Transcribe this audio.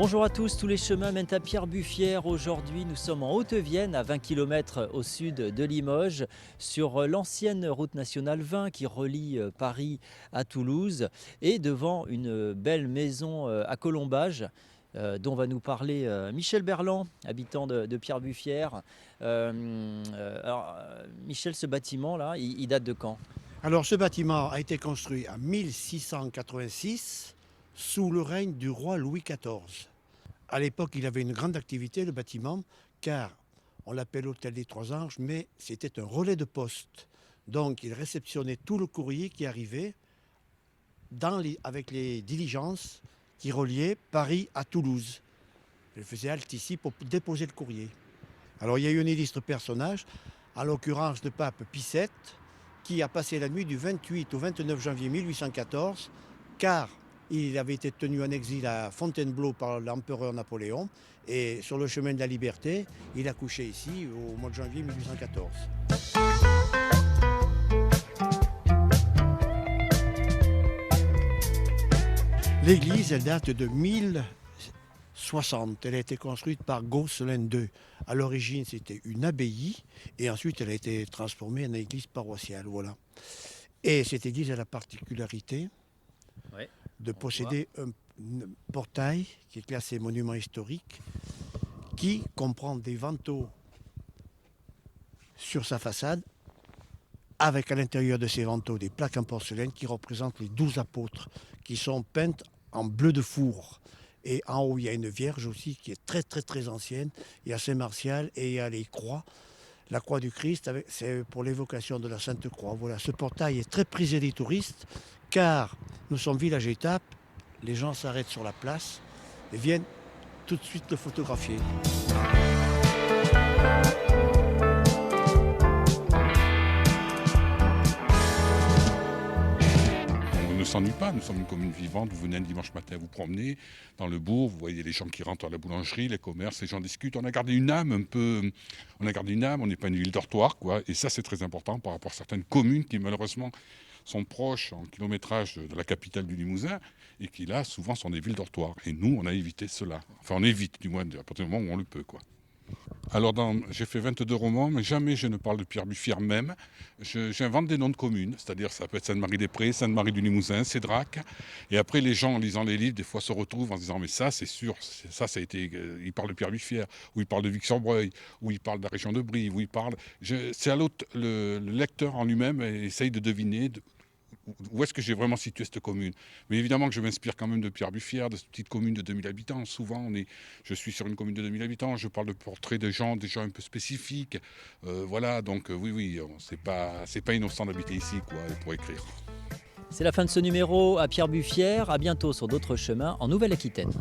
Bonjour à tous les chemins mènent à Pierre-Buffière. Aujourd'hui, nous sommes en Haute-Vienne, à 20 km au sud de Limoges, sur l'ancienne route nationale 20 qui relie Paris à Toulouse et devant une belle maison à colombage dont va nous parler Michel Berland, habitant de Pierre-Buffière. Michel, ce bâtiment-là, il date de quand? Alors ce bâtiment a été construit en 1686 sous le règne du roi Louis XIV. À l'époque, il avait une grande activité, le bâtiment, car on l'appelle l'hôtel des Trois Anges, mais c'était un relais de poste. Donc il réceptionnait tout le courrier qui arrivait avec les diligences qui reliaient Paris à Toulouse. Il faisait halte ici pour déposer le courrier. Alors il y a eu un illustre personnage, en l'occurrence le pape Pie VII, qui a passé la nuit du 28 au 29 janvier 1814, car il avait été tenu en exil à Fontainebleau par l'empereur Napoléon, et sur le chemin de la liberté, il a couché ici au mois de janvier 1814. L'église, elle date de 1060. Elle a été construite par Gosselin II. À l'origine, c'était une abbaye et ensuite, elle a été transformée en église paroissiale. Voilà. Et cette église a la particularité de posséder un portail qui est classé monument historique, qui comprend des vantaux sur sa façade, avec à l'intérieur de ces vantaux des plaques en porcelaine qui représentent les 12 apôtres, qui sont peintes en bleu de four. Et en haut, il y a une vierge aussi qui est très très très ancienne. Il y a Saint-Martial et il y a les croix. La croix du Christ, c'est pour l'évocation de la Sainte Croix. Voilà, ce portail est très prisé des touristes car nous sommes village-étape. Les gens s'arrêtent sur la place et viennent tout de suite le photographier. On ne s'ennuie pas, nous sommes une commune vivante, vous venez un dimanche matin vous promener dans le bourg, vous voyez les gens qui rentrent à la boulangerie, les commerces, les gens discutent, on a gardé une âme on n'est pas une ville dortoir, quoi, et ça c'est très important par rapport à certaines communes qui malheureusement sont proches en kilométrage de la capitale du Limousin et qui là souvent sont des villes dortoirs, et nous on a évité cela, enfin on évite du moins à partir du moment où on le peut, quoi. Alors, j'ai fait 22 romans, mais jamais je ne parle de Pierre-Buffière même. J'invente des noms de communes, c'est-à-dire ça peut être Sainte-Marie-des-Prés, Sainte-Marie-du-Limousin, Cédrac. Et après, les gens, en lisant les livres, des fois se retrouvent en se disant « mais ça, c'est sûr, ça a été… » Il parle de Pierre-Buffière, ou il parle de Vic-sur-Breuil, ou il parle de la région de Brive, ou il parle… C'est à l'autre, le lecteur en lui-même essaye de deviner où est-ce que j'ai vraiment situé cette commune. Mais évidemment que je m'inspire quand même de Pierre-Buffière, de cette petite commune de 2000 habitants. Souvent, je suis sur une commune de 2000 habitants, je parle de portraits de gens, des gens un peu spécifiques. Voilà, donc oui, c'est pas innocent d'habiter ici, quoi, pour écrire. C'est la fin de ce numéro à Pierre-Buffière. À bientôt sur d'autres chemins en Nouvelle-Aquitaine.